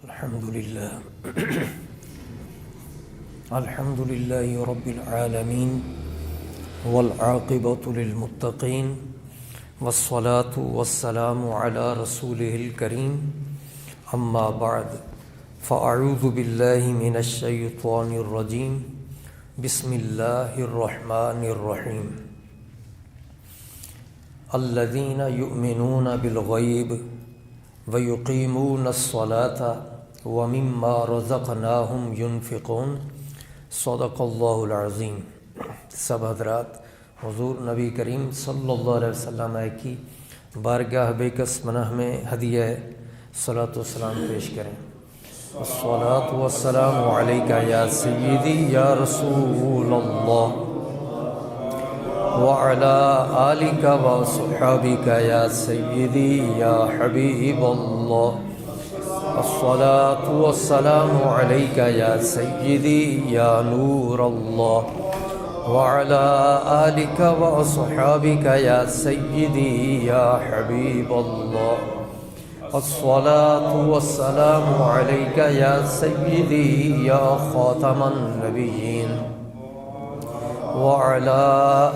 الحمد لله رب العالمين والعاقبة للمتقين والصلاة والسلام على رسوله الكريم أما بعد فأعوذ بالله من الشيطان الرجيم بسم الله الرحمن الرحيم الذين يؤمنون بالغيب وَيُقِيمُونَ الصَّلَاةَ وَمِمَّا رَزَقْنَاهُمْ يُنْفِقُونَ صدق اللہ العظیم۔ سب حضرات حضور نبی کریم صلی اللہ علیہ وسلم کی بارگاہ بیکس منہ میں ہدیہ صلاۃ و سلام پیش کریں۔ الصلاۃ والسلام علیک یا سیدی یا رسول اللہ وعلى آلك وصحابك يا سيدي يا حبيب الله الصلاة والسلام عليك يا سيدي يا نور الله وعلى آلك وصحابك يا سيدي يا حبيب الله الصلاة والسلام عليك يا سيدي يا خاتم النبيين وعلى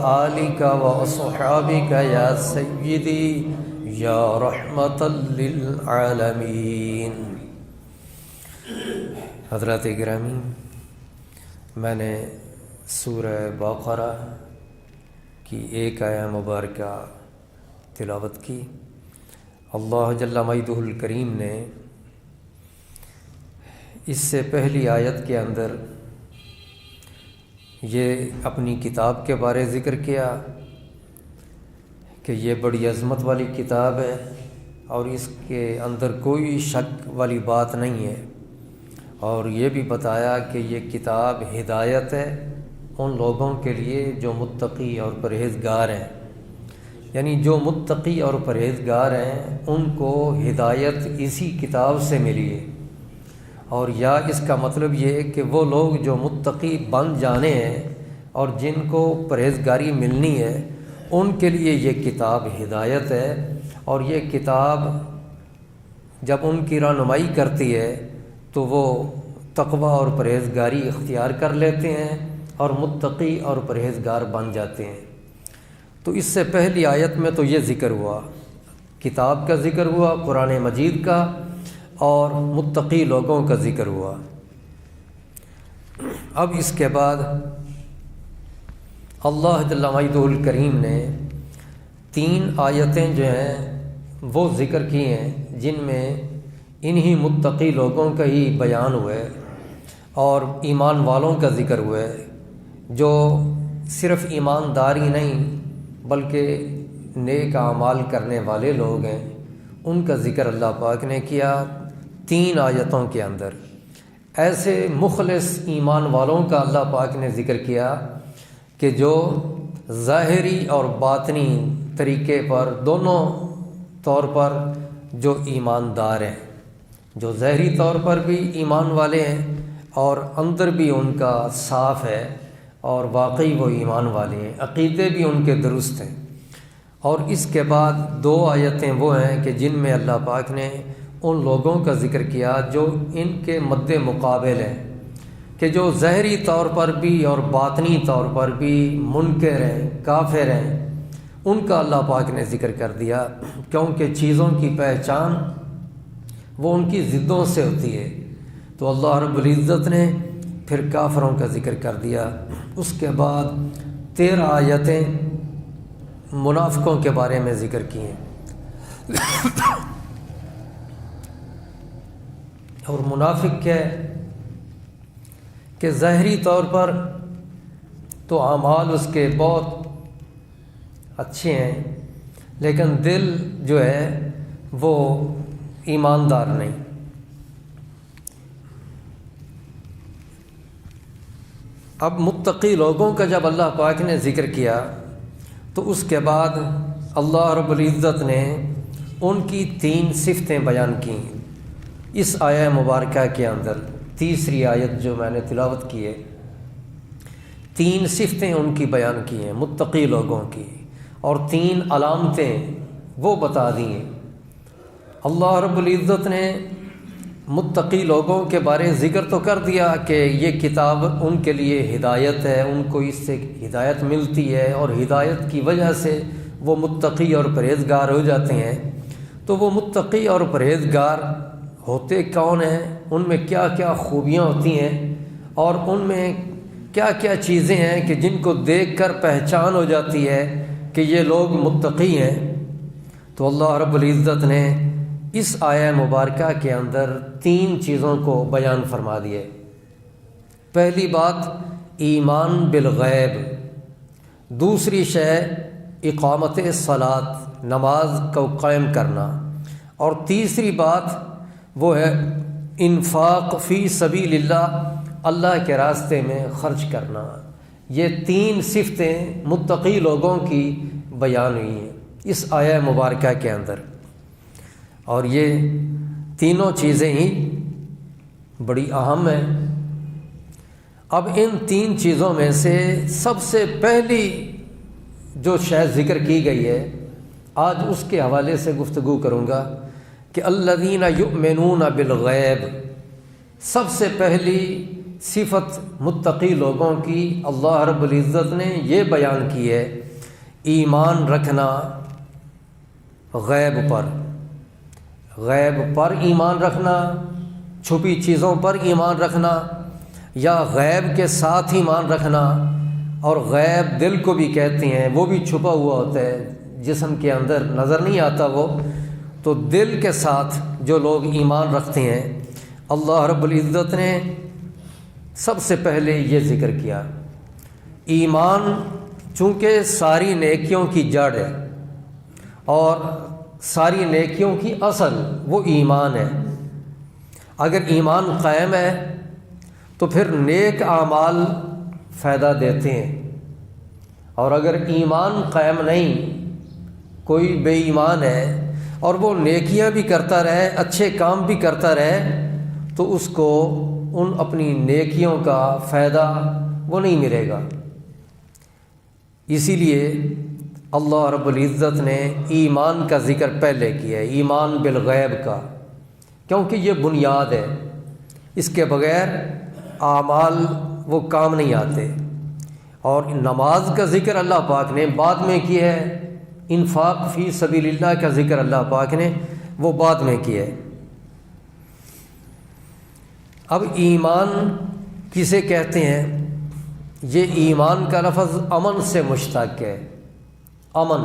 آلك وأصحابك يا سيدي يا رحمة للعالمين۔ حضرات گرامی، میں نے سورہ بقرہ کی ایک آیہ مبارکہ تلاوت کی۔ اللہ جل مجدہ الکریم نے اس سے پہلی آیت کے اندر یہ اپنی کتاب کے بارے ذکر کیا کہ یہ بڑی عظمت والی کتاب ہے اور اس کے اندر کوئی شک والی بات نہیں ہے، اور یہ بھی بتایا کہ یہ کتاب ہدایت ہے ان لوگوں کے لیے جو متقی اور پرہیزگار ہیں، یعنی جو متقی اور پرہیزگار ہیں ان کو ہدایت اسی کتاب سے ملی ہے۔ اور یا اس کا مطلب یہ ہے کہ وہ لوگ جو متقی بن جانے ہیں اور جن کو پرہیزگاری ملنی ہے ان کے لیے یہ کتاب ہدایت ہے، اور یہ کتاب جب ان کی رہنمائی کرتی ہے تو وہ تقوی اور پرہیزگاری اختیار کر لیتے ہیں اور متقی اور پرہیزگار بن جاتے ہیں۔ تو اس سے پہلی آیت میں تو یہ ذکر ہوا، کتاب کا ذکر ہوا، قرآن مجید کا، اور متقی لوگوں کا ذکر ہوا۔ اب اس کے بعد اللہ جل مجدہ الکریم نے تین آیتیں جو ہیں وہ ذکر کی ہیں جن میں انہی متقی لوگوں کا ہی بیان ہوا ہے اور ایمان والوں کا ذکر ہوا ہے، جو صرف ایمانداری نہیں بلکہ نیک اعمال کرنے والے لوگ ہیں، ان کا ذکر اللہ پاک نے کیا تین آیتوں کے اندر۔ ایسے مخلص ایمان والوں کا اللہ پاک نے ذکر کیا کہ جو ظاہری اور باطنی طریقے پر دونوں طور پر جو ایماندار ہیں، جو ظاہری طور پر بھی ایمان والے ہیں اور اندر بھی ان کا صاف ہے اور واقعی وہ ایمان والے ہیں، عقیدے بھی ان کے درست ہیں۔ اور اس کے بعد دو آیتیں وہ ہیں کہ جن میں اللہ پاک نے ان لوگوں کا ذکر کیا جو ان کے مد مقابل ہیں، کہ جو ظاہری طور پر بھی اور باطنی طور پر بھی منکر ہیں، کافر ہیں، ان کا اللہ پاک نے ذکر کر دیا، کیونکہ چیزوں کی پہچان وہ ان کی ضدوں سے ہوتی ہے۔ تو اللہ رب العزت نے پھر کافروں کا ذکر کر دیا۔ اس کے بعد 13 آیتیں منافقوں کے بارے میں ذکر کی ہیں۔ اور منافق کیا ہے کہ ظاہری طور پر تو اعمال اس کے بہت اچھے ہیں، لیکن دل جو ہے وہ ایماندار نہیں۔ اب متقی لوگوں کا جب اللہ پاک نے ذکر کیا تو اس کے بعد اللہ رب العزت نے ان کی 3 صفتیں بیان کی اس آیہ مبارکہ کے اندر۔ تیسری آیت جو میں نے تلاوت کی ہے، 3 صفتیں ان کی بیان کی ہیں متقی لوگوں کی، اور 3 علامتیں وہ بتا دی ہیں۔ اللہ رب العزت نے متقی لوگوں کے بارے ذکر تو کر دیا کہ یہ کتاب ان کے لیے ہدایت ہے، ان کو اس سے ہدایت ملتی ہے اور ہدایت کی وجہ سے وہ متقی اور پرہیزگار ہو جاتے ہیں۔ تو وہ متقی اور پرہیزگار ہوتے کون ہیں، ان میں کیا کیا خوبیاں ہوتی ہیں اور ان میں کیا کیا چیزیں ہیں کہ جن کو دیکھ کر پہچان ہو جاتی ہے کہ یہ لوگ متقی ہیں۔ تو اللہ رب العزت نے اس آیہ مبارکہ کے اندر 3 چیزوں کو بیان فرما دیے۔ پہلی بات ایمان بالغیب، دوسری شے اقامت صلاۃ، نماز کو قائم کرنا، اور تیسری بات وہ ہے انفاق فی سبیل اللہ، اللہ کے راستے میں خرچ کرنا۔ یہ 3 صفتیں متقی لوگوں کی بیان ہوئی ہیں اس آیہ مبارکہ کے اندر، اور یہ تینوں چیزیں ہی بڑی اہم ہیں۔ اب ان 3 چیزوں میں سے سب سے پہلی جو شے ذکر کی گئی ہے، آج اس کے حوالے سے گفتگو کروں گا کہ الذین یؤمنون بالغیب، سب سے پہلی صفت متقی لوگوں کی اللہ رب العزت نے یہ بیان کی ہے، ایمان رکھنا غیب پر، غیب پر ایمان رکھنا، چھپی چیزوں پر ایمان رکھنا، یا غیب کے ساتھ ایمان رکھنا۔ اور غیب دل کو بھی کہتے ہیں، وہ بھی چھپا ہوا ہوتا ہے، جسم کے اندر نظر نہیں آتا وہ، تو دل کے ساتھ جو لوگ ایمان رکھتے ہیں، اللہ رب العزت نے سب سے پہلے یہ ذکر کیا۔ ایمان چونکہ ساری نیکیوں کی جڑ ہے اور ساری نیکیوں کی اصل وہ ایمان ہے۔ اگر ایمان قائم ہے تو پھر نیک اعمال فائدہ دیتے ہیں، اور اگر ایمان قائم نہیں، کوئی بے ایمان ہے اور وہ نیکیاں بھی کرتا رہے، اچھے کام بھی کرتا رہے، تو اس کو ان اپنی نیکیوں کا فائدہ وہ نہیں ملے گا۔ اسی لیے اللہ رب العزت نے ایمان کا ذکر پہلے کیا ہے، ایمان بالغیب کا، کیونکہ یہ بنیاد ہے، اس کے بغیر اعمال وہ کام نہیں آتے۔ اور نماز کا ذکر اللہ پاک نے بعد میں کیا ہے، انفاق فی سبیل اللہ کا ذکر اللہ پاک نے وہ بعد میں کیا ہے۔ اب ایمان کسے کہتے ہیں؟ یہ ایمان کا لفظ امن سے مشتق ہے، امن۔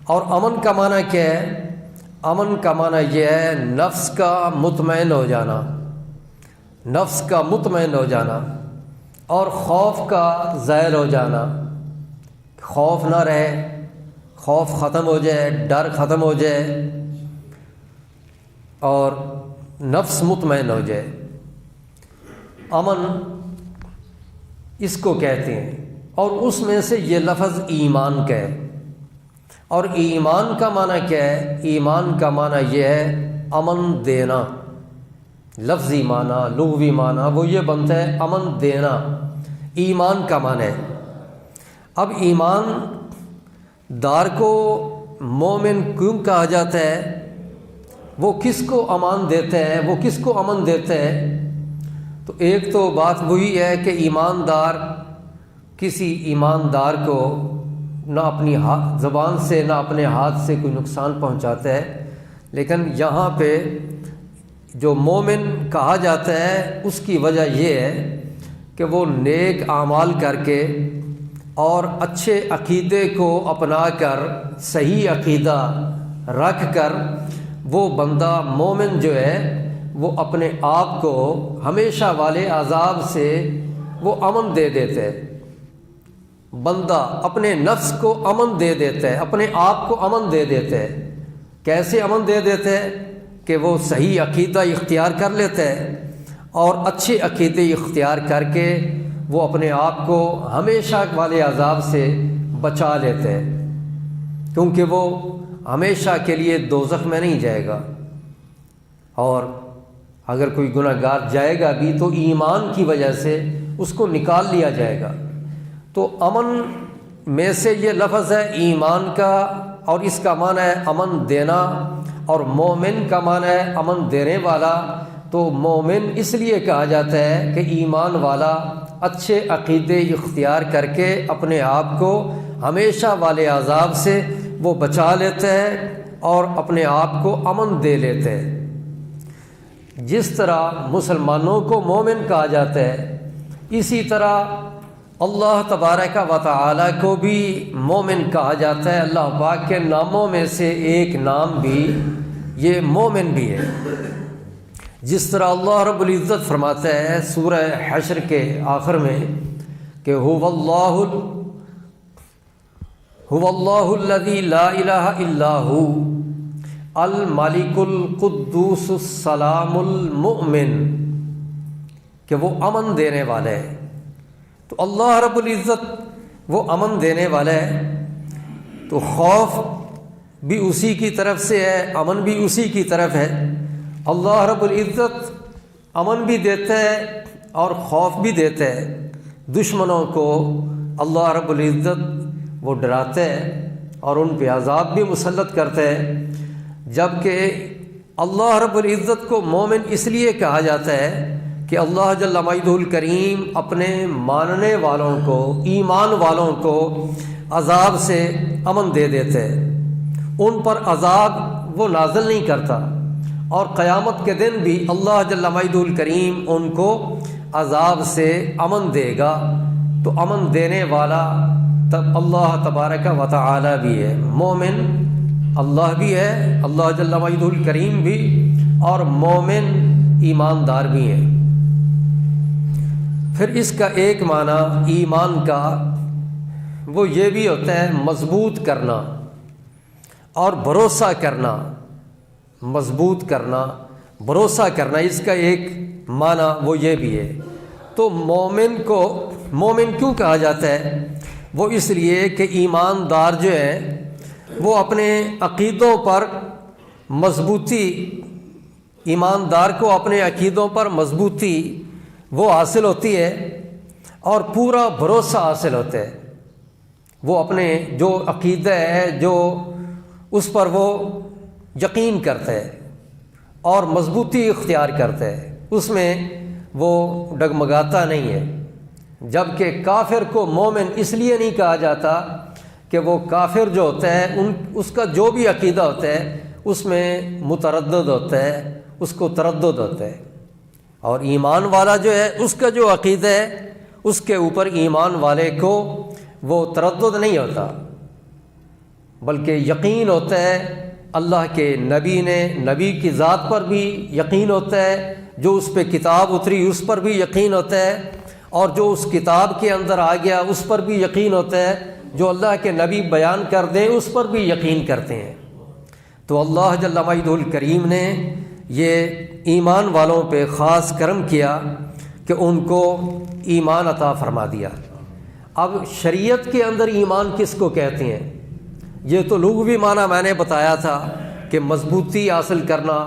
اور امن کا معنی کیا ہے؟ امن کا معنی یہ ہے نفس کا مطمئن ہو جانا، نفس کا مطمئن ہو جانا، اور خوف کا زائل ہو جانا، خوف نہ رہے، خوف ختم ہو جائے، ڈر ختم ہو جائے، اور نفس مطمئن ہو جائے۔ امن اس کو کہتے ہیں، اور اس میں سے یہ لفظ ایمان کا ہے۔ اور ایمان کا معنی کیا ہے؟ ایمان کا معنی یہ ہے امن دینا، لفظی معنی، لغوی معنی وہ یہ بنتا ہے امن دینا، ایمان کا معنی ہے۔ اب ایمان دار کو مومن کیوں کہا جاتا ہے؟ وہ کس کو امان دیتا ہے، وہ کس کو امن دیتا ہے؟ تو ایک تو بات وہی ہے کہ ایماندار کسی ایماندار کو نہ اپنی زبان سے نہ اپنے ہاتھ سے کوئی نقصان پہنچاتا ہے، لیکن یہاں پہ جو مومن کہا جاتا ہے اس کی وجہ یہ ہے کہ وہ نیک اعمال کر کے اور اچھے عقیدے کو اپنا کر، صحیح عقیدہ رکھ کر، وہ بندہ مومن جو ہے وہ اپنے آپ کو ہمیشہ والے عذاب سے وہ امن دے دیتا ہے۔ بندہ اپنے نفس کو امن دے دیتا ہے، اپنے آپ کو امن دے دیتا ہے۔ کیسے امن دے دیتا ہے؟ کہ وہ صحیح عقیدہ اختیار کر لیتا ہے اور اچھے عقیدے اختیار کر کے وہ اپنے آپ کو ہمیشہ والے عذاب سے بچا لیتا ہے، کیونکہ وہ ہمیشہ کے لیے دوزخ میں نہیں جائے گا، اور اگر کوئی گناہ گار جائے گا بھی تو ایمان کی وجہ سے اس کو نکال لیا جائے گا۔ تو امن میں سے یہ لفظ ہے ایمان کا، اور اس کا معنی ہے امن دینا، اور مومن کا معنی ہے امن دینے والا۔ تو مومن اس لیے کہا جاتا ہے کہ ایمان والا اچھے عقیدے اختیار کر کے اپنے آپ کو ہمیشہ والے عذاب سے وہ بچا لیتا ہے اور اپنے آپ کو امن دے لیتا ہے۔ جس طرح مسلمانوں کو مومن کہا جاتا ہے، اسی طرح اللہ تبارک و تعالی کو بھی مومن کہا جاتا ہے۔ اللہ پاک کے ناموں میں سے ایک نام بھی یہ مومن بھی ہے۔ جس طرح اللہ رب العزت فرماتا ہے سورہ حشر کے آخر میں کہ هو اللہ الذی لا الہ الا هو الملک القدوس السلام المؤمن، کہ وہ امن دینے والا ہے۔ تو اللہ رب العزت وہ امن دینے والا ہے، تو خوف بھی اسی کی طرف سے ہے، امن بھی اسی کی طرف ہے۔ اللہ رب العزت امن بھی دیتا ہے اور خوف بھی دیتا ہے۔ دشمنوں کو اللہ رب العزت وہ ڈراتا ہے اور ان پہ عذاب بھی مسلط کرتا ہے۔ جبکہ اللہ رب العزت کو مومن اس لیے کہا جاتا ہے کہ اللہ جل مجدہ الکریم اپنے ماننے والوں کو، ایمان والوں کو عذاب سے امن دے دیتے ہیں، ان پر عذاب وہ نازل نہیں کرتا، اور قیامت کے دن بھی اللہ جل مجدہ الکریم ان کو عذاب سے امن دے گا۔ تو امن دینے والا تب اللہ تبارک و تعالی بھی ہے، مومن اللہ بھی ہے، اللہ جل مجدہ الکریم بھی، اور مومن ایماندار بھی ہیں۔ پھر اس کا ایک معنی ایمان کا وہ یہ بھی ہوتا ہے مضبوط کرنا اور بھروسہ کرنا، مضبوط کرنا، بھروسہ کرنا، اس کا ایک معنی وہ یہ بھی ہے۔ تو مومن کو مومن کیوں کہا جاتا ہے؟ وہ اس لیے کہ ایماندار جو ہے وہ اپنے عقیدوں پر مضبوطی، ایماندار کو اپنے عقیدوں پر مضبوطی وہ حاصل ہوتی ہے اور پورا بھروسہ حاصل ہوتا ہے۔ وہ اپنے جو عقیدہ ہے جو اس پر وہ یقین کرتا ہے اور مضبوطی اختیار کرتا ہے، اس میں وہ ڈگمگاتا نہیں ہے۔ جبکہ کافر کو مومن اس لیے نہیں کہا جاتا کہ وہ کافر جو ہوتا ہے اس کا جو بھی عقیدہ ہوتا ہے اس میں متردد ہوتا ہے، اس کو تردد ہوتا ہے، اور ایمان والا جو ہے اس کا جو عقیدہ ہے اس کے اوپر ایمان والے کو وہ تردد نہیں ہوتا، بلکہ یقین ہوتا ہے۔ اللہ کے نبی نے، نبی کی ذات پر بھی یقین ہوتا ہے، جو اس پہ کتاب اتری اس پر بھی یقین ہوتا ہے، اور جو اس کتاب کے اندر آ گیا اس پر بھی یقین ہوتا ہے، جو اللہ کے نبی بیان کر دیں اس پر بھی یقین کرتے ہیں۔ تو اللہ جل مجدہ الکریم نے یہ ایمان والوں پہ خاص کرم کیا کہ ان کو ایمان عطا فرما دیا۔ اب شریعت کے اندر ایمان کس کو کہتے ہیں؟ یہ تو لغوی معنی میں نے بتایا تھا کہ مضبوطی حاصل کرنا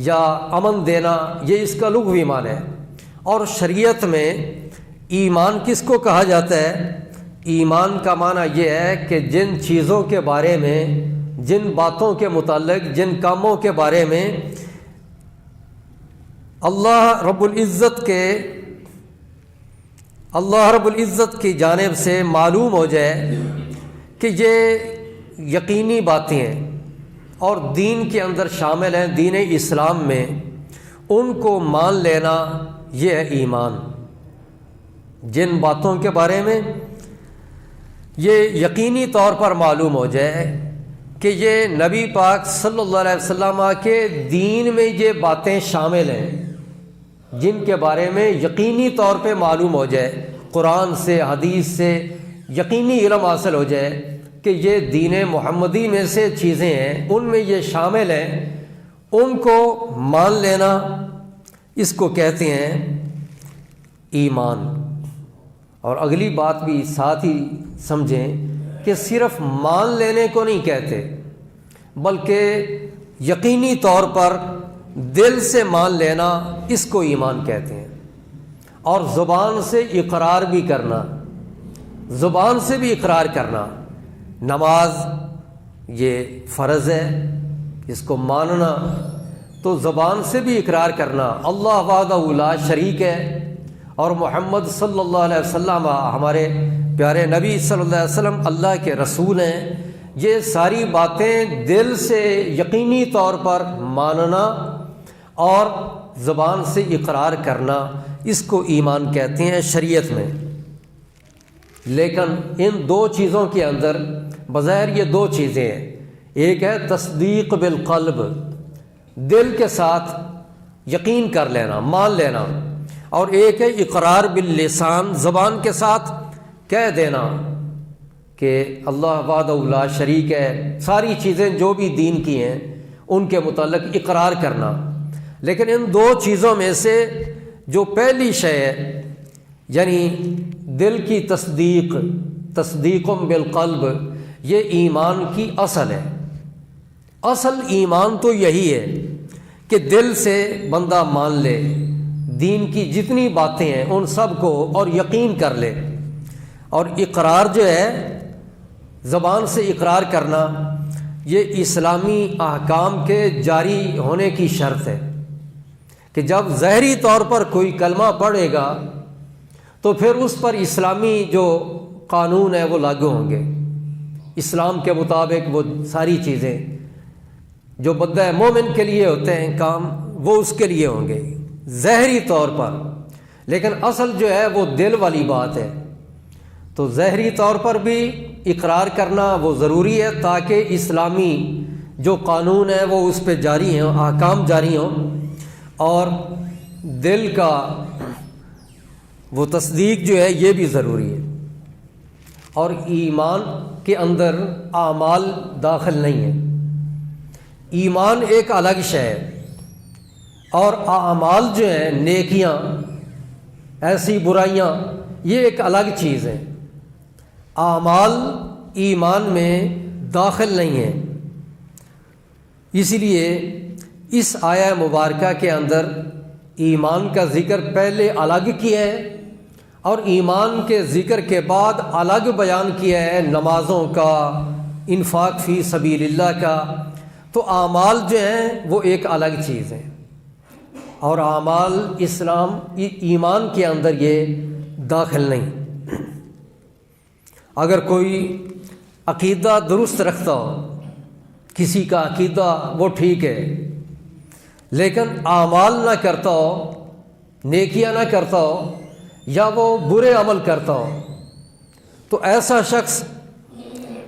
یا امن دینا، یہ اس کا لغوی معنی ہے۔ اور شریعت میں ایمان کس کو کہا جاتا ہے؟ ایمان کا معنی یہ ہے کہ جن چیزوں کے بارے میں، جن باتوں کے متعلق، جن کاموں کے بارے میں اللہ رب العزت کی جانب سے معلوم ہو جائے کہ یہ یقینی باتیں ہیں اور دین کے اندر شامل ہیں، دین اسلام میں، ان کو مان لینا یہ ہے ایمان۔ جن باتوں کے بارے میں یہ یقینی طور پر معلوم ہو جائے کہ یہ نبی پاک صلی اللہ علیہ وسلم کے دین میں یہ باتیں شامل ہیں، جن کے بارے میں یقینی طور پہ معلوم ہو جائے، قرآن سے، حدیث سے یقینی علم حاصل ہو جائے کہ یہ دین محمدی میں سے چیزیں ہیں، ان میں یہ شامل ہیں، ان کو مان لینا، اس کو کہتے ہیں ایمان۔ اور اگلی بات بھی ساتھ ہی سمجھیں کہ صرف مان لینے کو نہیں کہتے، بلکہ یقینی طور پر دل سے مان لینا، اس کو ایمان کہتے ہیں۔ اور زبان سے اقرار بھی کرنا، زبان سے بھی اقرار کرنا۔ نماز یہ فرض ہے، اس کو ماننا، تو زبان سے بھی اقرار کرنا اللہ وحدہ لا شریک ہے اور محمد صلی اللہ علیہ وسلم ہمارے پیارے نبی صلی اللہ علیہ وسلم اللہ کے رسول ہیں، یہ ساری باتیں دل سے یقینی طور پر ماننا اور زبان سے اقرار کرنا، اس کو ایمان کہتے ہیں شریعت میں۔ لیکن ان دو چیزوں کے اندر بظاہر یہ دو چیزیں ہیں، ایک ہے تصدیق بالقلب، دل کے ساتھ یقین کر لینا، مان لینا، اور ایک ہے اقرار باللسان، زبان کے ساتھ کہہ دینا کہ اللہ وحدہ لا شریک ہے، ساری چیزیں جو بھی دین کی ہیں ان کے متعلق اقرار کرنا۔ لیکن ان دو چیزوں میں سے جو پہلی شے ہے، یعنی دل کی تصدیق بالقلب، یہ ایمان کی اصل ہے۔ اصل ایمان تو یہی ہے کہ دل سے بندہ مان لے، دین کی جتنی باتیں ہیں ان سب کو اور یقین کر لے، اور اقرار جو ہے زبان سے اقرار کرنا، یہ اسلامی احکام کے جاری ہونے کی شرط ہے کہ جب ظاہری طور پر کوئی کلمہ پڑھے گا تو پھر اس پر اسلامی جو قانون ہے وہ لاگو ہوں گے، اسلام کے مطابق وہ ساری چیزیں جو بندہ مومن کے لیے ہوتے ہیں کام، وہ اس کے لیے ہوں گے ظاہری طور پر۔ لیکن اصل جو ہے وہ دل والی بات ہے، تو ظاہری طور پر بھی اقرار کرنا وہ ضروری ہے تاکہ اسلامی جو قانون ہے وہ اس پہ جاری ہوں، احکام جاری ہوں، اور دل کا وہ تصدیق جو ہے یہ بھی ضروری ہے۔ اور ایمان کے اندر اعمال داخل نہیں ہے، ایمان ایک الگ شے ہے، اور اعمال جو ہیں نیکیاں ایسی برائیاں یہ ایک الگ چیز ہے، اعمال ایمان میں داخل نہیں ہیں۔ اسی لیے اس آیہ مبارکہ کے اندر ایمان کا ذکر پہلے الگ کیا ہے اور ایمان کے ذکر کے بعد الگ بیان کیا ہے نمازوں کا، انفاق فی سبیل اللہ کا۔ تو اعمال جو ہیں وہ ایک الگ چیز ہے، اور اعمال ایمان کے اندر یہ داخل نہیں۔ اگر کوئی عقیدہ درست رکھتا ہو، کسی کا عقیدہ وہ ٹھیک ہے، لیکن اعمال نہ کرتا ہو، نیکیاں نہ کرتا ہو، یا وہ برے عمل کرتا ہو، تو ایسا شخص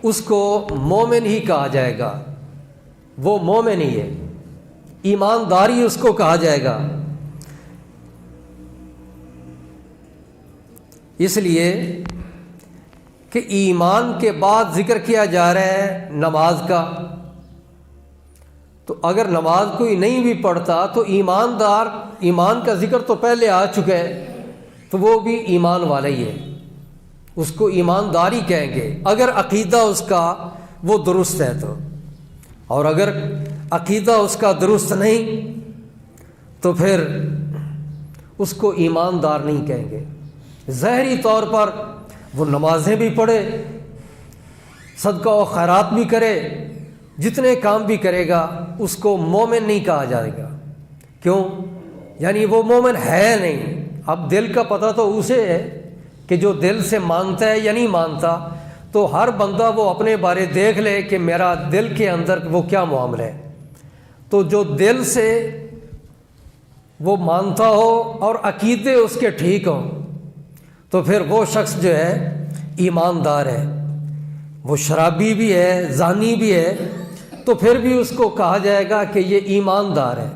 اس کو مومن ہی کہا جائے گا، وہ مومن ہی ہے، ایمانداری اس کو کہا جائے گا۔ اس لیے کہ ایمان کے بعد ذکر کیا جا رہا ہے نماز کا، تو اگر نماز کوئی نہیں بھی پڑھتا تو ایمان کا ذکر تو پہلے آ چکا ہے، تو وہ بھی ایمان والا ہی ہے، اس کو ایمانداری کہیں گے اگر عقیدہ اس کا وہ درست ہے تو۔ اور اگر عقیدہ اس کا درست نہیں تو پھر اس کو ایماندار نہیں کہیں گے۔ ظاہری طور پر وہ نمازیں بھی پڑھے، صدقہ و خیرات بھی کرے، جتنے کام بھی کرے گا، اس کو مومن نہیں کہا جائے گا۔ کیوں؟ یعنی وہ مومن ہے نہیں۔ اب دل کا پتہ تو اسے ہے کہ جو دل سے مانتا ہے یا نہیں مانتا، تو ہر بندہ وہ اپنے بارے دیکھ لے کہ میرا دل کے اندر وہ کیا معاملہ ہے۔ تو جو دل سے وہ مانتا ہو اور عقیدے اس کے ٹھیک ہوں، تو پھر وہ شخص جو ہے ایماندار ہے۔ وہ شرابی بھی ہے، زانی بھی ہے، تو پھر بھی اس کو کہا جائے گا کہ یہ ایماندار ہے۔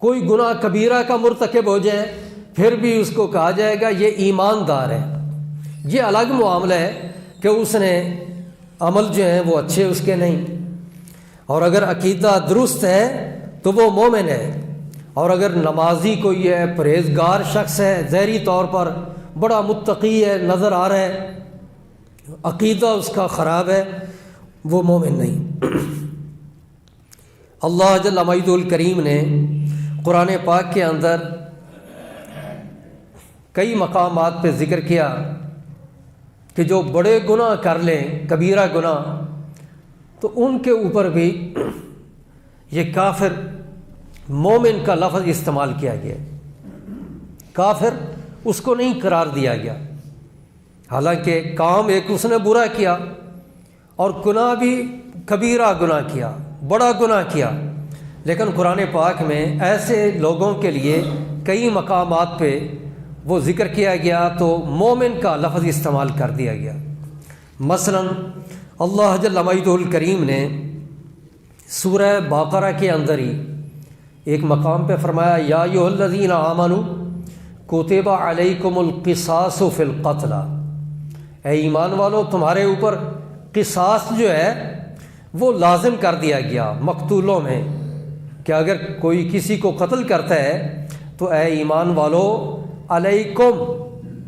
کوئی گناہ کبیرہ کا مرتکب ہو جائے، پھر بھی اس کو کہا جائے گا یہ ایماندار ہے۔ یہ الگ معاملہ ہے کہ اس نے عمل جو ہیں وہ اچھے اس کے نہیں، اور اگر عقیدہ درست ہے تو وہ مومن ہے۔ اور اگر نمازی کوئی ہے، پرہیزگار شخص ہے، ظاہری طور پر بڑا متقی ہے، نظر آ رہا ہے، عقیدہ اس کا خراب ہے، وہ مومن نہیں۔ اللہ جل مجدہ الکریم نے قرآن پاک کے اندر کئی مقامات پہ ذکر کیا کہ جو بڑے گناہ کر لیں، کبیرہ گناہ، تو ان کے اوپر بھی یہ کافر مومن کا لفظ استعمال کیا گیا، کافر اس کو نہیں قرار دیا گیا، حالانکہ کام ایک اس نے برا کیا اور گناہ بھی کبیرہ گناہ کیا، بڑا گناہ کیا، لیکن قرآن پاک میں ایسے لوگوں کے لیے کئی مقامات پہ وہ ذکر کیا گیا تو مومن کا لفظ استعمال کر دیا گیا۔ مثلا اللہ جل مجدہ الکریم نے سورہ بقرہ کے اندر ہی ایک مقام پہ فرمایا یا ایھا الذین آمنوا کتب علیکم القصاص فی القتل، اے ایمان والو تمہارے اوپر قصاص جو ہے وہ لازم کر دیا گیا مقتولوں میں، کہ اگر کوئی کسی کو قتل کرتا ہے تو اے ایمان والو علیکم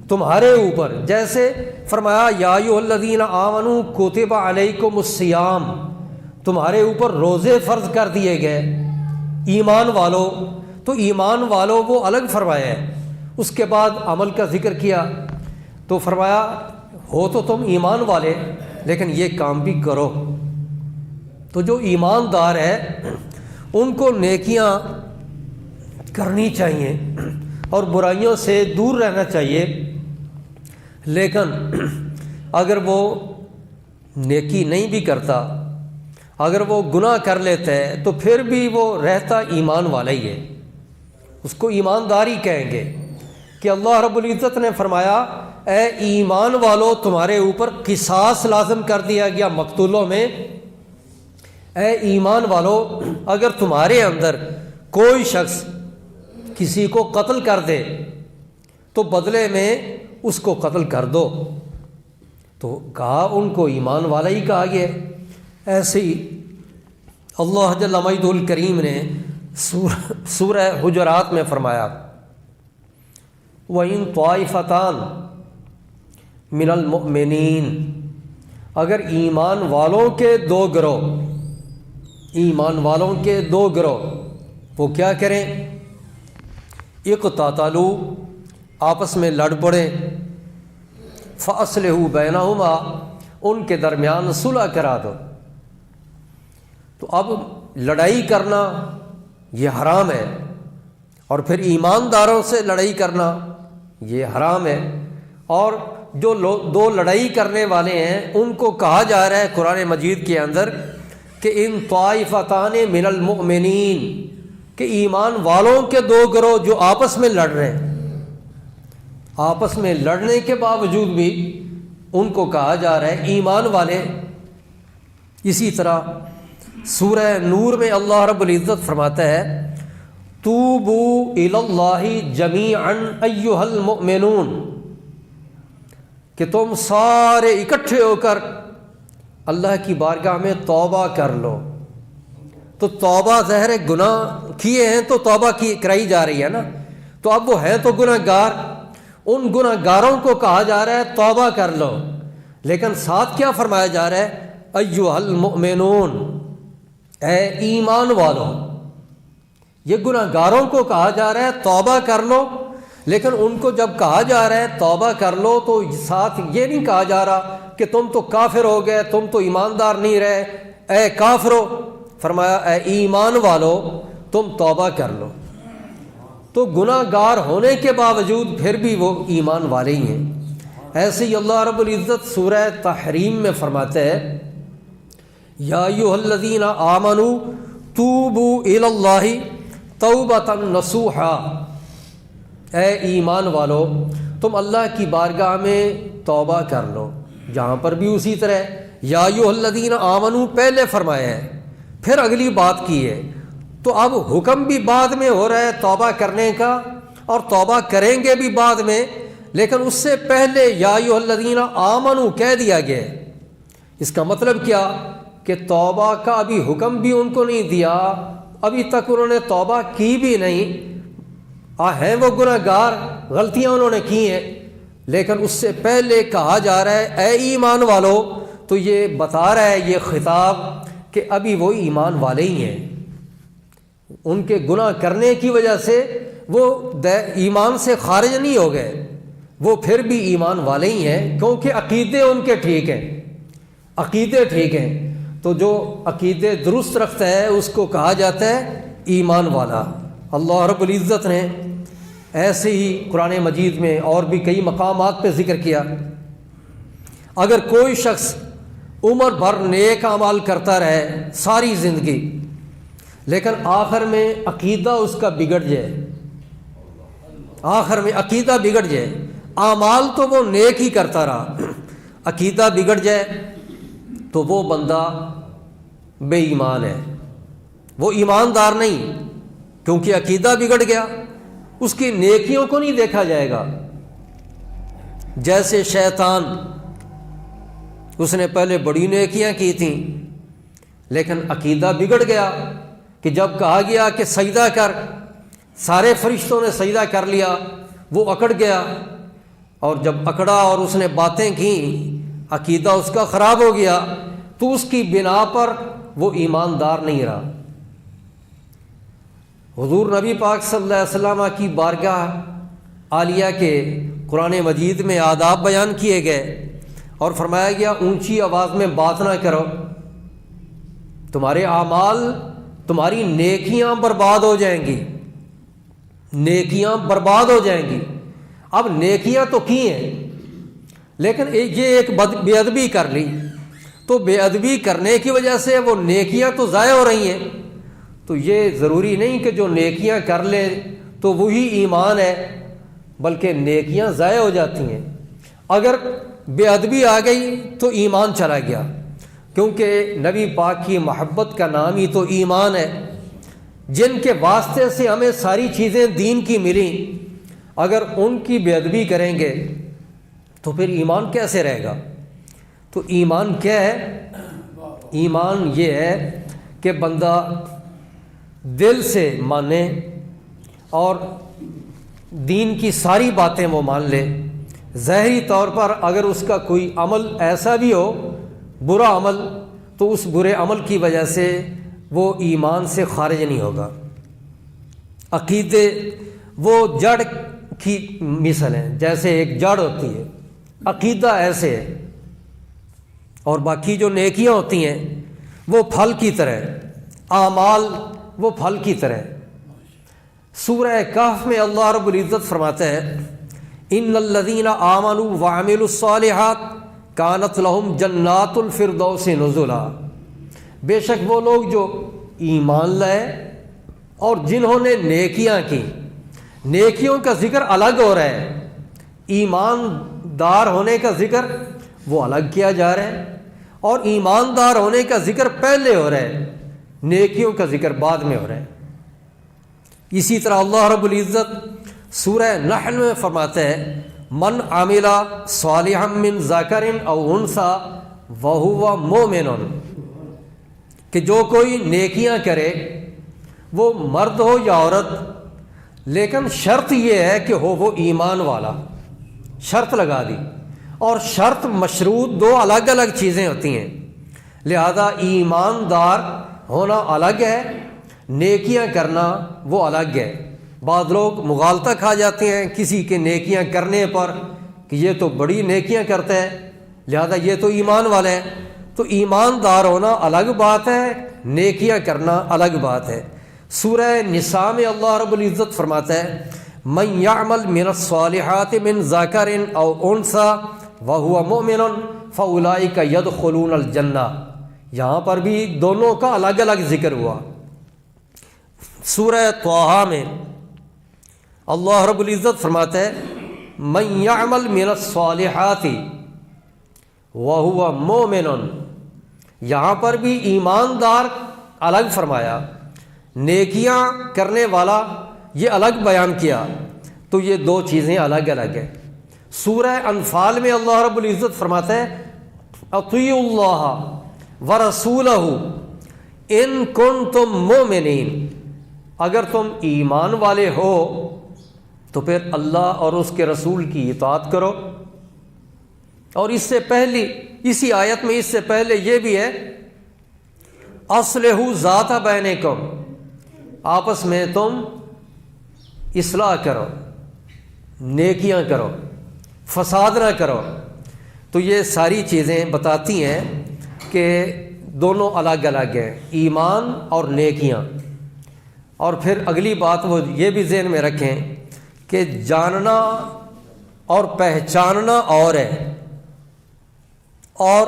تمہارے اوپر، جیسے فرمایا یا ایھا الذین آمنوا کتب علیکم الصیام، تمہارے اوپر روزے فرض کر دیے گئے ایمان والو، تو ایمان والو وہ الگ فرمایا ہے، اس کے بعد عمل کا ذکر کیا تو فرمایا ہو تو تم ایمان والے لیکن یہ کام بھی کرو۔ تو جو ایماندار ہے ان کو نیکیاں کرنی چاہیے اور برائیوں سے دور رہنا چاہیے، لیکن اگر وہ نیکی نہیں بھی کرتا، اگر وہ گناہ کر لیتا ہے تو پھر بھی وہ رہتا ایمان والا ہی ہے، اس کو ایمانداری کہیں گے کہ اللہ رب العزت نے فرمایا اے ایمان والو تمہارے اوپر قصاص لازم کر دیا گیا مقتولوں میں، اے ایمان والو اگر تمہارے اندر کوئی شخص کسی کو قتل کر دے تو بدلے میں اس کو قتل کر دو، تو کہا ان کو ایمان والا ہی کہا گیا۔ ایسے ہی اللہ جل مجدہ الکریم نے سورہ حجرات میں فرمایا وَإِن طَائِفَتَانِ مِنَ الْمُؤْمِنِينَ، اگر ایمان والوں کے دو گروہ وہ کیا کریں، اقتتلوا آپس میں لڑ پڑیں، فَأَصْلِحُوا بَيْنَهُمَا ان کے درمیان صلح کرا دو۔ تو اب لڑائی کرنا یہ حرام ہے، اور پھر ایمانداروں سے لڑائی کرنا یہ حرام ہے، اور جو دو لڑائی کرنے والے ہیں ان کو کہا جا رہا ہے قرآن مجید کے اندر کہ ان طائفتان من المؤمنین، کہ ایمان والوں کے دو گروہ جو آپس میں لڑ رہے ہیں، آپس میں لڑنے کے باوجود بھی ان کو کہا جا رہا ہے ایمان والے۔ اسی طرح سورہ نور میں اللہ رب العزت فرماتا ہے توبوا الی اللہ جمیعا ایھا المؤمنون، کہ تم سارے اکٹھے ہو کر اللہ کی بارگاہ میں توبہ کر لو۔ تو توبہ ظاہر گناہ کیے ہیں تو توبہ کرائی جا رہی ہے نا، تو اب وہ ہیں تو گناہ گار، ان گناہ گاروں کو کہا جا رہا ہے توبہ کر لو، لیکن ساتھ کیا فرمایا جا رہا ہے ایھا المؤمنون، اے ایمان والو۔ یہ گناہ گاروں کو کہا جا رہا ہے توبہ کر لو، لیکن ان کو جب کہا جا رہا ہے توبہ کر لو تو ساتھ یہ نہیں کہا جا رہا کہ تم تو کافر ہو گئے، تم تو ایماندار نہیں رہے، اے کافرو، فرمایا اے ایمان والو تم توبہ کر لو۔ تو گناہ گار ہونے کے باوجود پھر بھی وہ ایمان والے ہی ہیں۔ ایسے ہی اللہ رب العزت سورہ تحریم میں فرماتا ہے یا ایھا الذین آمنوا توبوا الی اللہ توبۃ نصوحا، اے ایمان والو تم اللہ کی بارگاہ میں توبہ کر لو۔ جہاں پر بھی اسی طرح یا ایھا الذین آمنوا پہلے فرمایا ہے، پھر اگلی بات کی ہے، تو اب حکم بھی بعد میں ہو رہا ہے توبہ کرنے کا، اور توبہ کریں گے بھی بعد میں، لیکن اس سے پہلے یا ایھا الذین آمنوا کہہ دیا گیا۔ اس کا مطلب کیا کہ توبہ کا ابھی حکم بھی ان کو نہیں دیا، ابھی تک انہوں نے توبہ کی بھی نہیں، ہیں وہ گناہ گار، غلطیاں انہوں نے کی ہیں، لیکن اس سے پہلے کہا جا رہا ہے اے ایمان والو، تو یہ بتا رہا ہے یہ خطاب کہ ابھی وہ ایمان والے ہی ہیں، ان کے گناہ کرنے کی وجہ سے وہ ایمان سے خارج نہیں ہو گئے، وہ پھر بھی ایمان والے ہی ہیں، کیونکہ عقیدے ان کے ٹھیک ہیں، عقیدے ٹھیک ہیں۔ تو جو عقیدے درست رکھتا ہے اس کو کہا جاتا ہے ایمان والا۔ اللہ رب العزت نے ایسے ہی قرآن مجید میں اور بھی کئی مقامات پہ ذکر کیا، اگر کوئی شخص عمر بھر نیک اعمال کرتا رہے ساری زندگی، لیکن آخر میں عقیدہ اس کا بگڑ جائے، آخر میں عقیدہ بگڑ جائے، اعمال تو وہ نیک ہی کرتا رہا، عقیدہ بگڑ جائے تو وہ بندہ بے ایمان ہے، وہ ایماندار نہیں، کیونکہ عقیدہ بگڑ گیا، اس کی نیکیوں کو نہیں دیکھا جائے گا۔ جیسے شیطان، اس نے پہلے بڑی نیکیاں کی تھیں، لیکن عقیدہ بگڑ گیا کہ جب کہا گیا کہ سجدہ کر، سارے فرشتوں نے سجدہ کر لیا، وہ اکڑ گیا، اور جب اکڑا اور اس نے باتیں کیں، عقیدہ اس کا خراب ہو گیا، تو اس کی بنا پر وہ ایماندار نہیں رہا۔ حضور نبی پاک صلی اللہ علیہ وسلم کی بارگاہ عالیہ کے قرآن مجید میں آداب بیان کیے گئے اور فرمایا گیا اونچی آواز میں بات نہ کرو، تمہارے اعمال، تمہاری نیکیاں برباد ہو جائیں گی، نیکیاں برباد ہو جائیں گی۔ اب نیکیاں تو کی ہیں، لیکن یہ ایک بے ادبی کر لی، تو بے ادبی کرنے کی وجہ سے وہ نیکیاں تو ضائع ہو رہی ہیں۔ تو یہ ضروری نہیں کہ جو نیکیاں کر لے تو وہی ایمان ہے، بلکہ نیکیاں ضائع ہو جاتی ہیں۔ اگر بے ادبی آ گئی تو ایمان چلا گیا، کیونکہ نبی پاک کی محبت کا نام ہی تو ایمان ہے، جن کے واسطے سے ہمیں ساری چیزیں دین کی ملیں، اگر ان کی بے ادبی کریں گے تو پھر ایمان کیسے رہے گا؟ تو ایمان کیا ہے؟ ایمان یہ ہے کہ بندہ دل سے مانے اور دین کی ساری باتیں وہ مان لے۔ ظاہری طور پر اگر اس کا کوئی عمل ایسا بھی ہو، برا عمل، تو اس برے عمل کی وجہ سے وہ ایمان سے خارج نہیں ہوگا۔ عقیدے وہ جڑ کی مثل ہیں، جیسے ایک جڑ ہوتی ہے، عقیدہ ایسے ہے، اور باقی جو نیکیاں ہوتی ہیں وہ پھل کی طرح، اعمال وہ پھل کی طرح۔ سورہ کہف میں اللہ رب العزت فرماتا ہے ان الذین آمنوا وعملوا الصالحات کانت لہم جنات الفردوس نزلا، بے شک وہ لوگ جو ایمان لائے اور جنہوں نے نیکیاں کی، نیکیوں کا ذکر الگ ہو رہا ہے، ایماندار ہونے کا ذکر وہ الگ کیا جا رہا ہے، اور ایماندار ہونے کا ذکر پہلے ہو رہا ہے، نیکیوں کا ذکر بعد میں ہو رہا ہے۔ اسی طرح اللہ رب العزت سورہ نحل میں فرماتا ہے من عمل صالحا من ذکر او انثی وہو مؤمن، کہ جو کوئی نیکیاں کرے وہ مرد ہو یا عورت، لیکن شرط یہ ہے کہ ہو وہ ایمان والا، شرط لگا دی، اور شرط مشروط دو الگ الگ چیزیں ہوتی ہیں، لہذا ایماندار ہونا الگ ہے، نیکیاں کرنا وہ الگ ہے۔ بعض لوگ مغالطہ کھا جاتے ہیں کسی کے نیکیاں کرنے پر کہ یہ تو بڑی نیکیاں کرتا ہے لہذا یہ تو ایمان والا ہے، تو ایماندار ہونا الگ بات ہے، نیکیاں کرنا الگ بات ہے۔ سورہ نساء میں اللہ رب العزت فرماتا ہے من یعمل من الصالحات من ذکر او انثی وہو مؤمن فاولئک یدخلون الجنہ، یہاں پر بھی دونوں کا الگ الگ ذکر ہوا۔ سورہ طٰہٰ میں اللہ رب العزت فرماتا ہے من یعمل من الصالحات وہو مؤمن، یہاں پر بھی ایماندار الگ فرمایا، نیکیاں کرنے والا یہ الگ بیان کیا، تو یہ دو چیزیں الگ الگ ہیں۔ سورہ انفال میں اللہ رب العزت فرماتا ہے اطیعوا اللہ ورسولہ ان کنتم مؤمنین، اگر تم ایمان والے ہو تو پھر اللہ اور اس کے رسول کی اطاعت کرو۔ اور اس سے پہلی اسی آیت میں اس سے پہلے یہ بھی ہے اصلحوا ذات بینکم، آپس میں تم اصلاح کرو، نیکیاں کرو، فساد نہ کرو۔ تو یہ ساری چیزیں بتاتی ہیں کہ دونوں الگ الگ ہیں، ایمان اور نیکیاں۔ اور پھر اگلی بات وہ یہ بھی ذہن میں رکھیں کہ جاننا اور پہچاننا اور ہے، اور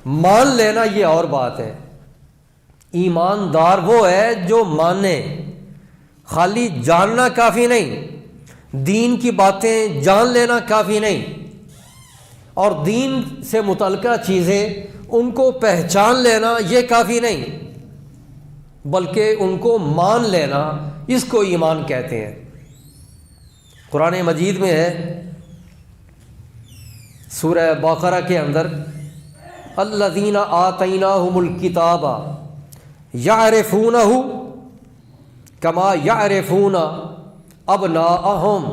مان لینا یہ اور بات ہے۔ ایماندار وہ ہے جو مانے، خالی جاننا کافی نہیں، دین کی باتیں جان لینا کافی نہیں، اور دین سے متعلقہ چیزیں ان کو پہچان لینا یہ کافی نہیں، بلکہ ان کو مان لینا، اس کو ایمان کہتے ہیں۔ قرآن مجید میں ہے سورہ بقرہ کے اندر، الذین آتیناہم الکتاب یعرفونہ کما یعرفون ابناءہم،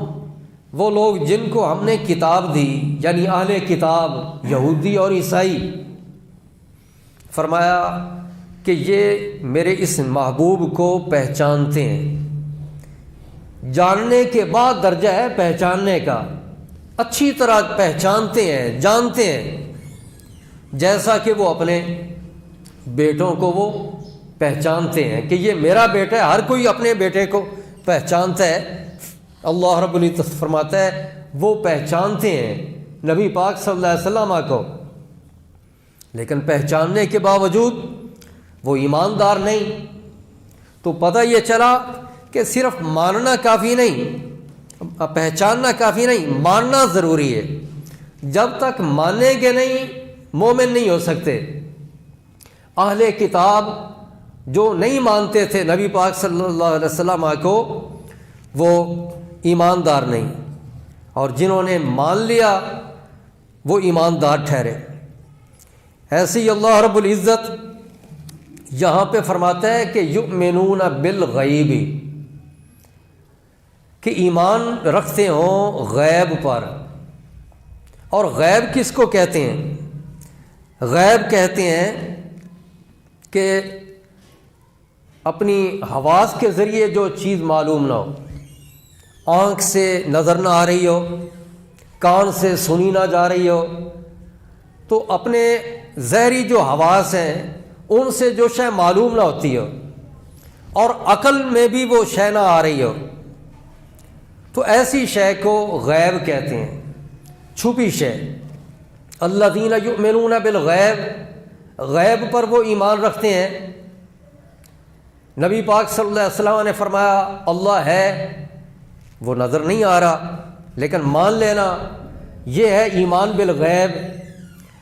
وہ لوگ جن کو ہم نے کتاب دی، یعنی اہل کتاب یہودی اور عیسائی، فرمایا کہ یہ میرے اس محبوب کو پہچانتے ہیں۔ جاننے کے بعد درجہ ہے پہچاننے کا، اچھی طرح پہچانتے ہیں، جانتے ہیں، جیسا کہ وہ اپنے بیٹوں کو وہ پہچانتے ہیں کہ یہ میرا بیٹا ہے۔ ہر کوئی اپنے بیٹے کو پہچانتا ہے۔ اللہ رب العزت فرماتا ہے وہ پہچانتے ہیں نبی پاک صلی اللہ علیہ وسلم کو، لیکن پہچاننے کے باوجود وہ ایماندار نہیں۔ تو پتہ یہ چلا کہ صرف ماننا کافی نہیں، پہچاننا کافی نہیں، ماننا ضروری ہے۔ جب تک مانیں گے نہیں مومن نہیں ہو سکتے۔ اہل کتاب جو نہیں مانتے تھے نبی پاک صلی اللہ علیہ وسلم کو، وہ ایماندار نہیں، اور جنہوں نے مان لیا وہ ایماندار ٹھہرے۔ ایسے ہی اللہ رب العزت یہاں پہ فرماتا ہے کہ یؤمنون بالغیب، کہ ایمان رکھتے ہوں غیب پر۔ اور غیب کس کو کہتے ہیں؟ غیب کہتے ہیں کہ اپنی حواس کے ذریعے جو چیز معلوم نہ ہو، آنکھ سے نظر نہ آ رہی ہو، کان سے سنی نہ جا رہی ہو، تو اپنے ظاہری جو حواس ہیں ان سے جو شے معلوم نہ ہوتی ہو، اور عقل میں بھی وہ شے نہ آ رہی ہو، تو ایسی شے کو غیب کہتے ہیں، چھپی شے۔ الذین یؤمنون بالغیب، غیب پر وہ ایمان رکھتے ہیں۔ نبی پاک صلی اللہ علیہ وسلم نے فرمایا اللہ ہے، وہ نظر نہیں آ رہا لیکن مان لینا، یہ ہے ایمان بالغیب۔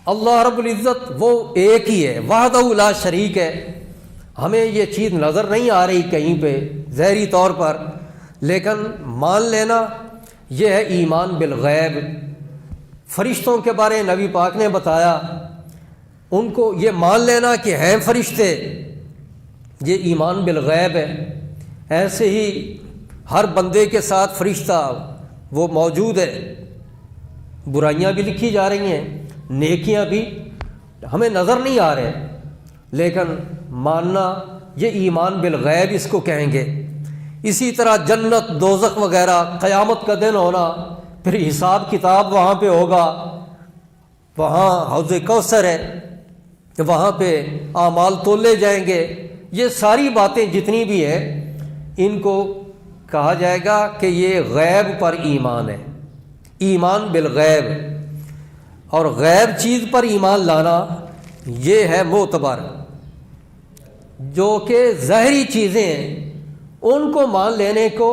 اللہ رب العزت وہ ایک ہی ہے، وحدہ لا شریک ہے۔ ہمیں یہ چیز نظر نہیں آ رہی کہیں پہ ظاہری طور پر، لیکن مان لینا یہ ہے ایمان بالغیب۔ فرشتوں کے بارے نبی پاک نے بتایا، ان کو یہ مان لینا کہ ہیں فرشتے، یہ ایمان بالغیب ہے۔ ایسے ہی ہر بندے کے ساتھ فرشتہ وہ موجود ہے، برائیاں بھی لکھی جا رہی ہیں، نیکیاں بھی ہمیں نظر نہیں آ رہے، لیکن ماننا یہ ایمان بالغیب اس کو کہیں گے۔ اسی طرح جنت، دوزخ وغیرہ، قیامت کا دن ہونا، پھر حساب کتاب وہاں پہ ہوگا، وہاں حوض کوثر ہے، وہاں پہ اعمال تولے جائیں گے، یہ ساری باتیں جتنی بھی ہیں ان کو کہا جائے گا کہ یہ غیب پر ایمان ہے، ایمان بالغیب۔ اور غیب چیز پر ایمان لانا یہ ہے معتبر۔ جو کہ ظاہری چیزیں ہیں ان کو مان لینے کو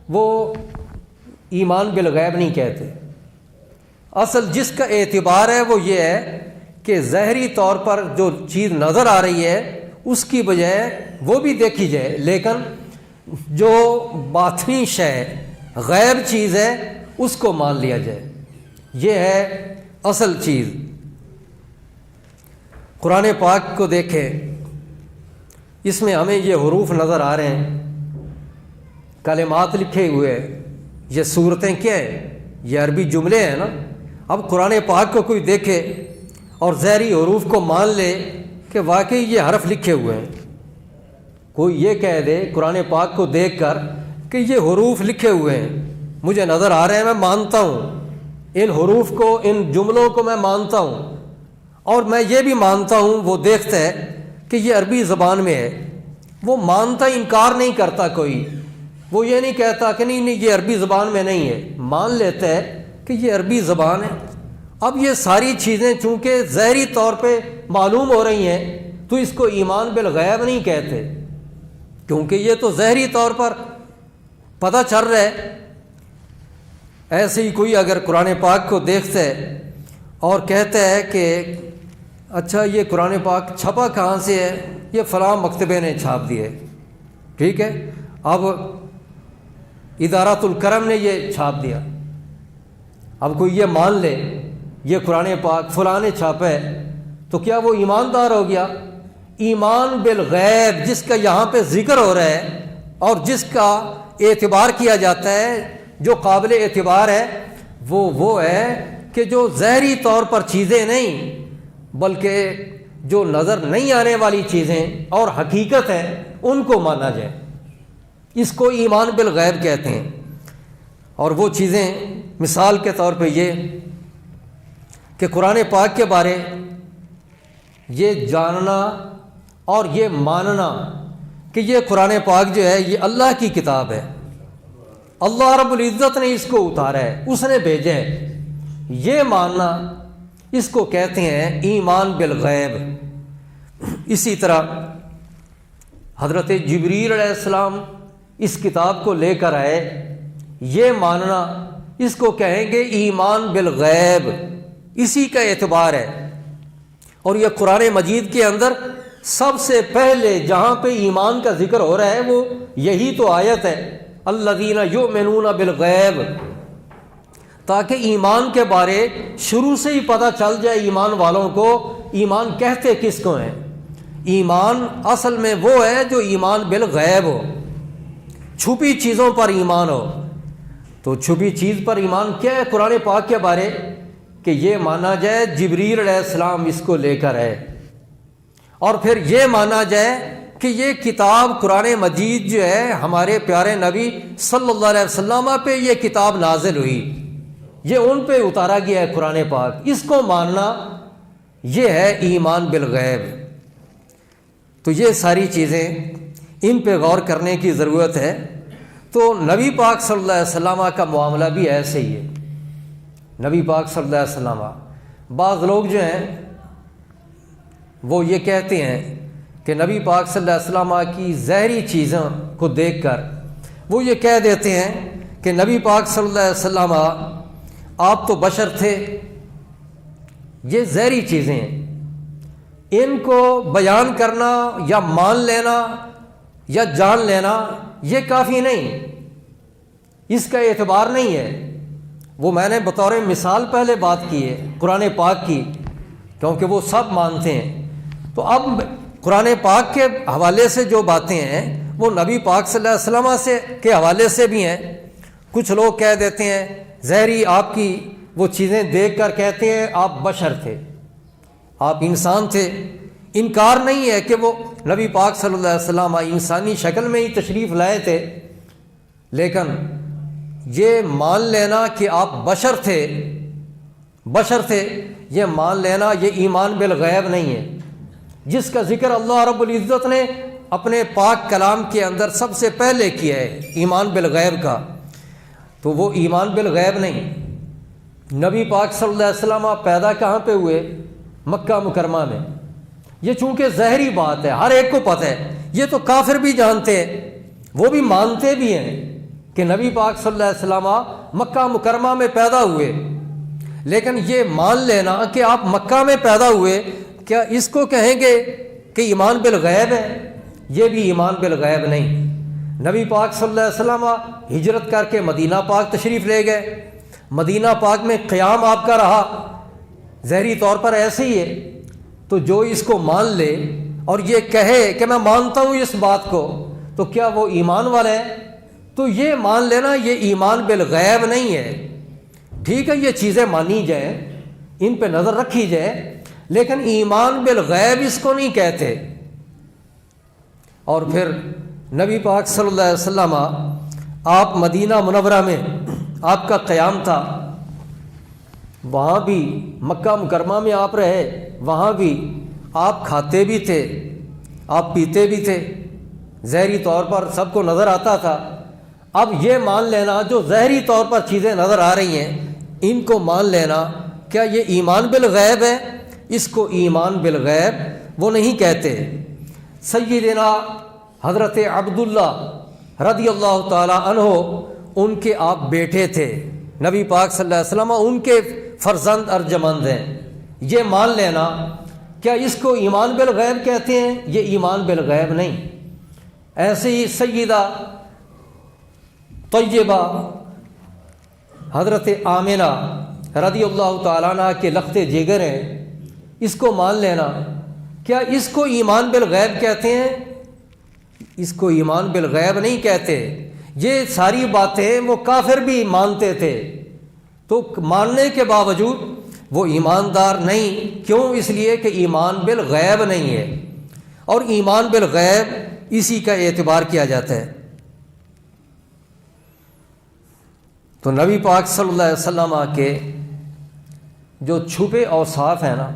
وہ ایمان بالغیب نہیں کہتے۔ اصل جس کا اعتبار ہے وہ یہ ہے کہ ظاہری طور پر جو چیز نظر آ رہی ہے اس کی بجائے وہ بھی دیکھی جائے، لیکن جو باطنی شے غیب چیز ہے اس کو مان لیا جائے، یہ ہے اصل چیز۔ قرآن پاک کو دیکھیں، اس میں ہمیں یہ حروف نظر آ رہے ہیں، کلمات لکھے ہوئے، یہ صورتیں کیا ہیں؟ یہ عربی جملے ہیں نا۔ اب قرآن پاک کو کوئی دیکھے اور ظاہری حروف کو مان لے کہ واقعی یہ حرف لکھے ہوئے ہیں، کوئی یہ کہہ دے قرآن پاک کو دیکھ کر کہ یہ حروف لکھے ہوئے ہیں، مجھے نظر آ رہے ہیں، میں مانتا ہوں ان حروف کو، ان جملوں کو میں مانتا ہوں، اور میں یہ بھی مانتا ہوں وہ دیکھتا ہے کہ یہ عربی زبان میں ہے، وہ مانتا، انکار نہیں کرتا کوئی، وہ یہ نہیں کہتا کہ نہیں یہ عربی زبان میں نہیں ہے، مان لیتا ہے کہ یہ عربی زبان ہے۔ اب یہ ساری چیزیں چونکہ ظاہری طور پہ معلوم ہو رہی ہیں تو اس کو ایمان بالغیب نہیں کہتے، کیونکہ یہ تو ظاہری طور پر پتہ چل رہا ہے۔ ایسے ہی کوئی اگر قرآن پاک کو دیکھتا ہے اور کہتا ہے کہ اچھا یہ قرآن پاک چھپا کہاں سے ہے، یہ فلاں مکتبے نے چھاپ دیا ہے، ٹھیک ہے، اب ادارۃ الکرم نے یہ چھاپ دیا، اب کوئی یہ مان لے یہ قرآن پاک فلاں نے چھاپا ہے تو کیا وہ ایماندار ہو گیا؟ ایمان بالغیب جس کا یہاں پہ ذکر ہو رہا ہے اور جس کا اعتبار کیا جاتا ہے، جو قابل اعتبار ہے، وہ ہے کہ جو ظاہری طور پر چیزیں نہیں بلکہ جو نظر نہیں آنے والی چیزیں اور حقیقت ہیں ان کو مانا جائے، اس کو ایمان بالغیب کہتے ہیں۔ اور وہ چیزیں مثال کے طور پہ یہ کہ قرآن پاک کے بارے یہ جاننا اور یہ ماننا کہ یہ قرآن پاک جو ہے یہ اللہ کی کتاب ہے، اللہ رب العزت نے اس کو اتارا ہے، اس نے بھیجا ہے، یہ ماننا اس کو کہتے ہیں ایمان بالغیب۔ اسی طرح حضرت جبریل علیہ السلام اس کتاب کو لے کر آئے، یہ ماننا اس کو کہیں گے ایمان بالغیب، اسی کا اعتبار ہے۔ اور یہ قرآن مجید کے اندر سب سے پہلے جہاں پہ ایمان کا ذکر ہو رہا ہے وہ یہی تو آیت ہے، الذین یؤمنون بالغیب، تاکہ ایمان کے بارے شروع سے ہی پتہ چل جائے ایمان والوں کو ایمان کہتے کس کو ہیں۔ ایمان اصل میں وہ ہے جو ایمان بالغیب ہو، چھپی چیزوں پر ایمان ہو۔ تو چھپی چیز پر ایمان کیا ہے قرآن پاک کے بارے؟ کہ یہ مانا جائے جبریل علیہ السلام اس کو لے کر آئے، اور پھر یہ مانا جائے کہ یہ کتاب قرآن مجید جو ہے ہمارے پیارے نبی صلی اللہ علیہ وسلم پہ یہ کتاب نازل ہوئی، یہ ان پہ اتارا گیا ہے قرآن پاک، اس کو ماننا یہ ہے ایمان بالغیب۔ تو یہ ساری چیزیں ان پہ غور کرنے کی ضرورت ہے۔ تو نبی پاک صلی اللہ علیہ وسلم کا معاملہ بھی ایسے ہی ہے۔ نبی پاک صلی اللہ علیہ وسلم، بعض لوگ جو ہیں وہ یہ کہتے ہیں کہ نبی پاک صلی اللہ علیہ وسلم کی ظاہری چیزوں کو دیکھ کر وہ یہ کہہ دیتے ہیں کہ نبی پاک صلی اللہ علیہ وسلم آپ تو بشر تھے، یہ ظاہری چیزیں ہیں، ان کو بیان کرنا یا مان لینا یا جان لینا یہ کافی نہیں، اس کا اعتبار نہیں ہے۔ وہ میں نے بطور مثال پہلے بات کی ہے قرآن پاک کی، کیونکہ وہ سب مانتے ہیں۔ تو اب قرآن پاک کے حوالے سے جو باتیں ہیں وہ نبی پاک صلی اللہ علیہ وسلم سے کے حوالے سے بھی ہیں۔ کچھ لوگ کہہ دیتے ہیں ظاہری آپ کی وہ چیزیں دیکھ کر کہتے ہیں آپ بشر تھے، آپ انسان تھے، انکار نہیں ہے کہ وہ نبی پاک صلی اللہ علیہ وسلم انسانی شکل میں ہی تشریف لائے تھے، لیکن یہ مان لینا کہ آپ بشر تھے یہ مان لینا یہ ایمان بالغیب نہیں ہے، جس کا ذکر اللہ رب العزت نے اپنے پاک کلام کے اندر سب سے پہلے کیا ہے ایمان بالغیب کا، تو وہ ایمان بالغیب نہیں۔ نبی پاک صلی اللہ علیہ وسلم پیدا کہاں پہ ہوئے؟ مکہ مکرمہ میں۔ یہ چونکہ ظاہری بات ہے، ہر ایک کو پتہ ہے، یہ تو کافر بھی جانتے ہیں، وہ بھی مانتے بھی ہیں کہ نبی پاک صلی اللہ علیہ وسلم مکہ مکرمہ میں پیدا ہوئے، لیکن یہ مان لینا کہ آپ مکہ میں پیدا ہوئے، کیا اس کو کہیں گے کہ ایمان بالغیب ہے؟ یہ بھی ایمان بالغیب نہیں۔ نبی پاک صلی اللہ علیہ وسلم ہجرت کر کے مدینہ پاک تشریف لے گئے، مدینہ پاک میں قیام آپ کا رہا، ظاہری طور پر ایسے ہی ہے۔ تو جو اس کو مان لے اور یہ کہے کہ میں مانتا ہوں اس بات کو، تو کیا وہ ایمان والا ہے؟ تو یہ مان لینا یہ ایمان بالغیب نہیں ہے۔ ٹھیک ہے، یہ چیزیں مانی جائیں، ان پہ نظر رکھی جائے، لیکن ایمان بالغیب اس کو نہیں کہتے۔ اور پھر نبی پاک صلی اللہ علیہ وسلم آپ مدینہ منورہ میں آپ کا قیام تھا، وہاں بھی مکہ مکرمہ میں آپ رہے، وہاں بھی آپ کھاتے بھی تھے، آپ پیتے بھی تھے، ظاہری طور پر سب کو نظر آتا تھا. اب یہ مان لینا جو ظاہری طور پر چیزیں نظر آ رہی ہیں ان کو مان لینا، کیا یہ ایمان بالغیب ہے؟ اس کو ایمان بالغیب وہ نہیں کہتے. سیدنا حضرت عبداللہ رضی اللہ تعالی عنہ ان کے آپ بیٹے تھے، نبی پاک صلی اللہ علیہ وسلم ان کے فرزند ارجمند ہیں. یہ مان لینا، کیا اس کو ایمان بالغیب کہتے ہیں؟ یہ ایمان بالغیب نہیں. ایسے ہی سیدہ طیبہ حضرت آمنہ رضی اللہ تعالیٰ عنہ کے لخت جگر ہیں، اس کو مان لینا، کیا اس کو ایمان بالغیب کہتے ہیں؟ اس کو ایمان بالغیب نہیں کہتے. یہ ساری باتیں وہ کافر بھی مانتے تھے، تو ماننے کے باوجود وہ ایماندار نہیں. کیوں؟ اس لیے کہ ایمان بالغیب نہیں ہے، اور ایمان بالغیب اسی کا اعتبار کیا جاتا ہے. تو نبی پاک صلی اللہ علیہ وسلم کے جو چھپے اوصاف ہیں نا،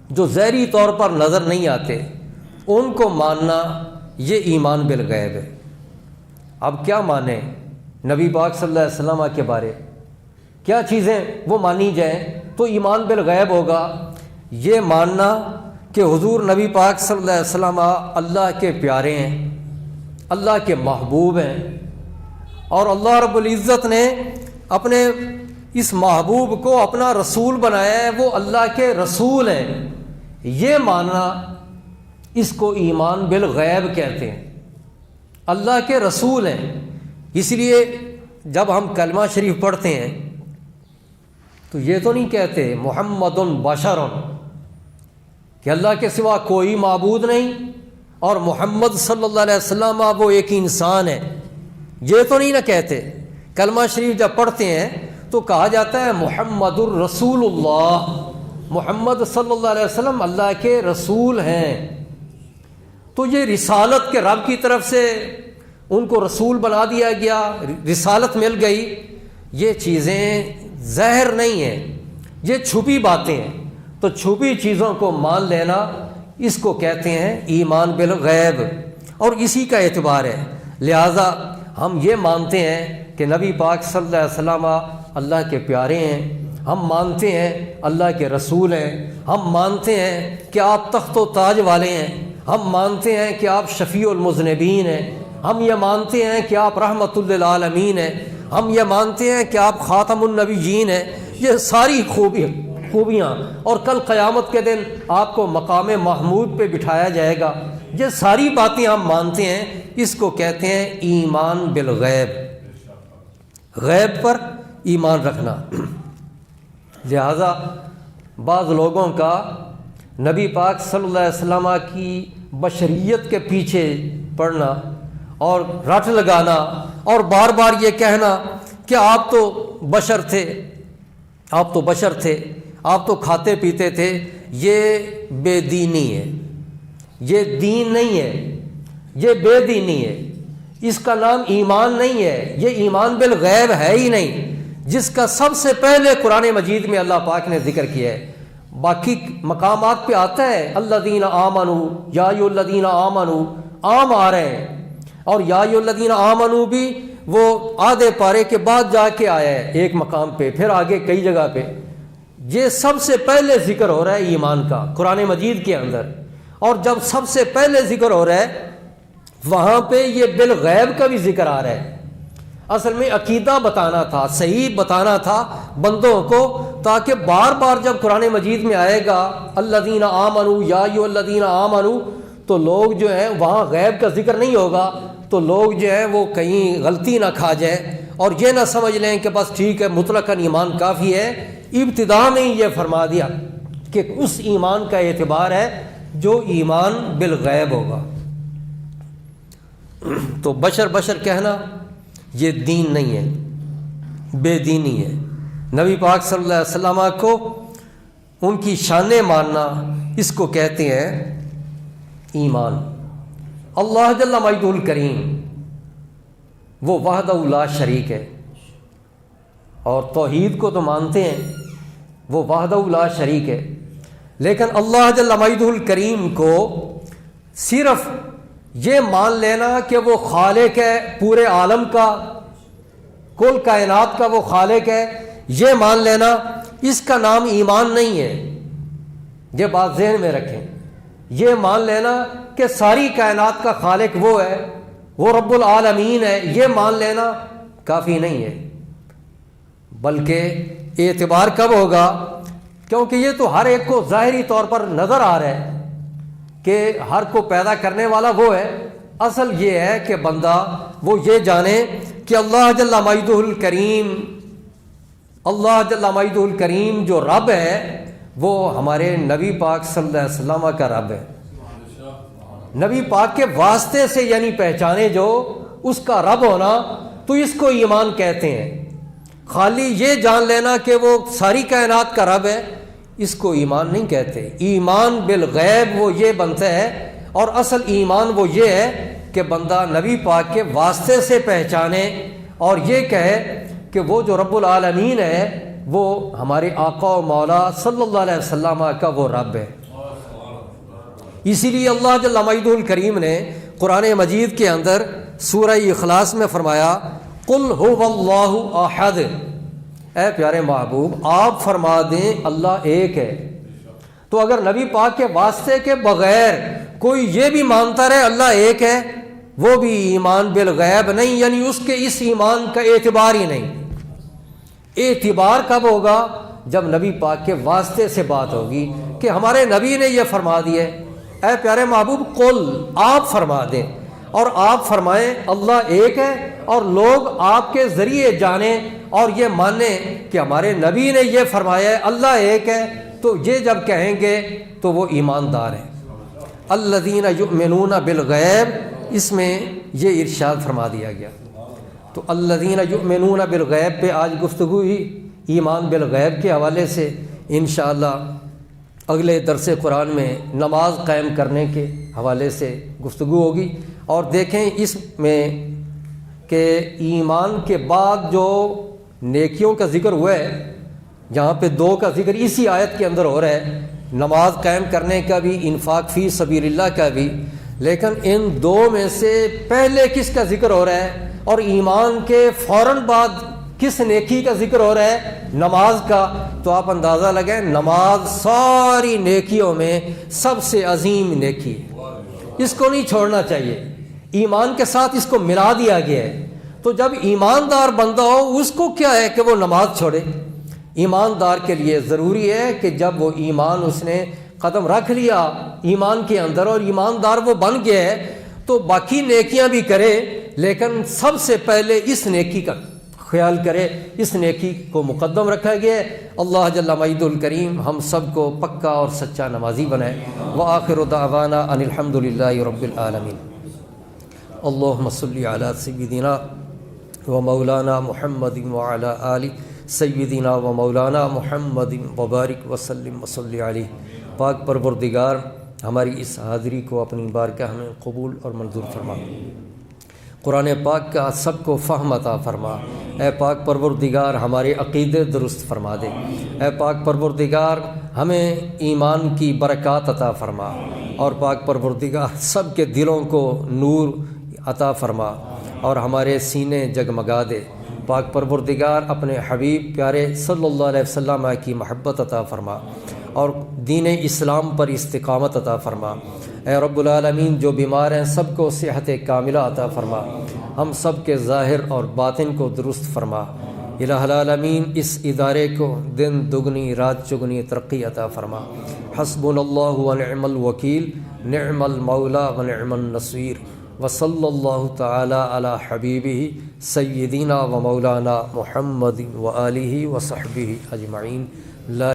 جو ظاہری طور پر نظر نہیں آتے، ان کو ماننا یہ ایمان بالغیب ہے. اب کیا مانیں نبی پاک صلی اللہ علیہ وسلم کے بارے؟ کیا چیزیں وہ مانی جائیں تو ایمان بالغیب ہوگا؟ یہ ماننا کہ حضور نبی پاک صلی اللہ علیہ وسلم اللہ کے پیارے ہیں، اللہ کے محبوب ہیں، اور اللہ رب العزت نے اپنے اس محبوب کو اپنا رسول بنایا ہے، وہ اللہ کے رسول ہیں. یہ ماننا، اس کو ایمان بالغیب کہتے ہیں. اللہ کے رسول ہیں، اس لیے جب ہم کلمہ شریف پڑھتے ہیں تو یہ تو نہیں کہتے محمد بشر، کہ اللہ کے سوا کوئی معبود نہیں اور محمد صلی اللہ علیہ وسلم وہ ایک انسان ہے. یہ تو نہیں نہ کہتے. کلمہ شریف جب پڑھتے ہیں تو کہا جاتا ہے محمد الرسول اللہ، محمد صلی اللہ علیہ وسلم اللہ کے رسول ہیں. تو یہ رسالت کے رب کی طرف سے ان کو رسول بنا دیا گیا، رسالت مل گئی. یہ چیزیں ظاہر نہیں ہیں، یہ چھپی باتیں ہیں. تو چھپی چیزوں کو مان لینا، اس کو کہتے ہیں ایمان بالغیب، اور اسی کا اعتبار ہے. لہذا ہم یہ مانتے ہیں کہ نبی پاک صلی اللہ علیہ وسلم اللہ کے پیارے ہیں، ہم مانتے ہیں اللہ کے رسول ہیں، ہم مانتے ہیں کہ آپ تخت و تاج والے ہیں، ہم مانتے ہیں کہ آپ شفیع المذنبین ہیں، ہم یہ مانتے ہیں کہ آپ رحمت للعالمین ہیں، ہم یہ مانتے ہیں کہ آپ خاتم النبیین ہیں. یہ ساری خوبیاں، اور کل قیامت کے دن آپ کو مقام محمود پہ بٹھایا جائے گا. یہ ساری باتیں ہم مانتے ہیں. اس کو کہتے ہیں ایمان بالغیب، غیب پر ایمان رکھنا. لہذا بعض لوگوں کا نبی پاک صلی اللہ علیہ وسلم کی بشریت کے پیچھے پڑنا اور رٹ لگانا اور بار بار یہ کہنا کہ آپ تو بشر تھے، آپ تو بشر تھے، آپ تو کھاتے پیتے تھے، یہ بے دینی ہے. یہ دین نہیں ہے، یہ بے دینی ہے. اس کا نام ایمان نہیں ہے، یہ ایمان بالغیب ہے ہی نہیں، جس کا سب سے پہلے قرآن مجید میں اللہ پاک نے ذکر کیا ہے. باقی مقامات پہ آتا ہے الذین آمنوا، یا ایھا الذین آمنوا عام آ رہے ہیں، اور یا ایھا الذین آمنوا بھی وہ آدھے پارے کے بعد جا کے آیا ہے ایک مقام پہ، پھر آگے کئی جگہ پہ. یہ سب سے پہلے ذکر ہو رہا ہے ایمان کا قرآن مجید کے اندر. اور جب سب سے پہلے ذکر ہو رہا ہے وہاں پہ یہ بالغیب کا بھی ذکر آ رہا ہے. اصل میں عقیدہ بتانا تھا، صحیح بتانا تھا بندوں کو، تاکہ بار بار جب قرآن مجید میں آئے گا الذین آمنوا یا ایھا الذین آمنوا تو لوگ جو ہیں وہاں غیب کا ذکر نہیں ہوگا، تو لوگ جو ہیں وہ کہیں غلطی نہ کھا جائیں اور یہ نہ سمجھ لیں کہ بس ٹھیک ہے مطلقاً ایمان کافی ہے. ابتدا میں ہی یہ فرما دیا کہ اس ایمان کا اعتبار ہے جو ایمان بالغیب ہوگا. تو بشر کہنا یہ دین نہیں ہے، بے دینی ہے. نبی پاک صلی اللہ علیہ وسلم کو ان کی شانیں ماننا، اس کو کہتے ہیں ایمان. اللہ جل مجدہ الکریم وہ وحدہ لا شریک ہے، اور توحید کو تو مانتے ہیں وہ وحدہ لا شریک ہے، لیکن اللہ جل مجدہ الکریم کو صرف یہ مان لینا کہ وہ خالق ہے پورے عالم کا، کل کائنات کا وہ خالق ہے، یہ مان لینا، اس کا نام ایمان نہیں ہے۔ یہ بات ذہن میں رکھیں، یہ مان لینا کہ ساری کائنات کا خالق وہ ہے، وہ رب العالمین ہے، یہ مان لینا کافی نہیں ہے، بلکہ اعتبار کب ہوگا؟ کیونکہ یہ تو ہر ایک کو ظاہری طور پر نظر آ رہا ہے کہ ہر کو پیدا کرنے والا وہ ہے۔ اصل یہ ہے کہ بندہ وہ یہ جانے کہ اللہ جل مجدہ الکریم، اللہ جل مجدہ الکریم جو رب ہے وہ ہمارے نبی پاک صلی اللہ علیہ وسلم کا رب ہے، نبی پاک کے واسطے سے یعنی پہچانے جو اس کا رب ہونا، تو اس کو ایمان کہتے ہیں۔ خالی یہ جان لینا کہ وہ ساری کائنات کا رب ہے، اس کو ایمان نہیں کہتے۔ ایمان بالغیب وہ یہ بنتا ہے، اور اصل ایمان وہ یہ ہے کہ بندہ نبی پاک کے واسطے سے پہچانے اور یہ کہے کہ وہ جو رب العالمین ہے وہ ہمارے آقا و مولا صلی اللہ علیہ وسلم کا وہ رب ہے۔ اسی لیے اللہ جل مجدہ الکریم نے قرآن مجید کے اندر سورہ اخلاص میں فرمایا قل هو اللہ احد، اے پیارے محبوب آپ فرما دیں اللہ ایک ہے۔ تو اگر نبی پاک کے واسطے کے بغیر کوئی یہ بھی مانتا رہے اللہ ایک ہے، وہ بھی ایمان بالغیب نہیں، یعنی اس کے اس ایمان کا اعتبار ہی نہیں۔ اعتبار کب ہوگا؟ جب نبی پاک کے واسطے سے بات ہوگی کہ ہمارے نبی نے یہ فرما دیا ہے۔ اے پیارے محبوب قل آپ فرما دیں، اور آپ فرمائیں اللہ ایک ہے، اور لوگ آپ کے ذریعے جانیں اور یہ مانیں کہ ہمارے نبی نے یہ فرمایا ہے اللہ ایک ہے، تو یہ جب کہیں گے تو وہ ایماندار ہیں۔ الذین یؤمنون بالغیب، اس میں یہ ارشاد فرما دیا گیا۔ تو الذین یؤمنون بالغیب پہ آج گفتگو ہی ایمان بالغیب کے حوالے سے انشاءاللہ اگلے درس قرآن میں نماز قائم کرنے کے حوالے سے گفتگو ہوگی۔ اور دیکھیں اس میں کہ ایمان کے بعد جو نیکیوں کا ذکر ہوا ہے، جہاں پہ دو کا ذکر اسی آیت کے اندر ہو رہا ہے، نماز قائم کرنے کا بھی، انفاق فی سبیل اللہ کا بھی، لیکن ان دو میں سے پہلے کس کا ذکر ہو رہا ہے اور ایمان کے فوراً بعد کس نیکی کا ذکر ہو رہا ہے؟ نماز کا۔ تو آپ اندازہ لگائیں نماز ساری نیکیوں میں سب سے عظیم نیکی ہے، اس کو نہیں چھوڑنا چاہیے، ایمان کے ساتھ اس کو ملا دیا گیا ہے۔ تو جب ایماندار بندہ ہو اس کو کیا ہے کہ وہ نماز چھوڑے؟ ایماندار کے لیے ضروری ہے کہ جب وہ ایمان اس نے قدم رکھ لیا ایمان کے اندر اور ایماندار وہ بن گیا ہے تو باقی نیکیاں بھی کرے، لیکن سب سے پہلے اس نیکی کا خیال کرے، اس نیکی کو مقدم رکھا گیا ہے۔ اللہ جل مجدہ الکریم ہم سب کو پکا اور سچا نمازی بنائے۔ وآخر دعوانا ان الحمد للہ رب العالمین۔ اللہم صلی علی سیدنا و مولانا محمد وعلی آل سیدنا و مولانا محمد وبارک وسلم وصلی علیہ۔ پاک پروردگار ہماری اس حاضری کو اپنی بارگاہ میں قبول اور منظور فرما، قرآن پاک کا سب کو فہم عطا فرما۔ اے پاک پروردگار ہمارے عقیدے درست فرما دے۔ اے پاک پروردگار ہمیں ایمان کی برکات عطا فرما، اور پاک پروردگار سب کے دلوں کو نور عطا فرما اور ہمارے سینے جگمگا دے۔ پاک پروردگار اپنے حبیب پیارے صلی اللہ علیہ وسلم کی محبت عطا فرما اور دین اسلام پر استقامت عطا فرما۔ اے رب العالمین جو بیمار ہیں سب کو صحت کاملہ عطا فرما، ہم سب کے ظاہر اور باطن کو درست فرما۔ الہ العالمین اس ادارے کو دن دگنی رات چگنی ترقی عطا فرما۔ حسبنا اللہ ونعم الوکیل، نعم المولا ونعم النصیر، وصلی اللہ تعالی علی حبیبہ سیدنا و مولانا محمد و آلہ و صحبہ اجمعین۔ لا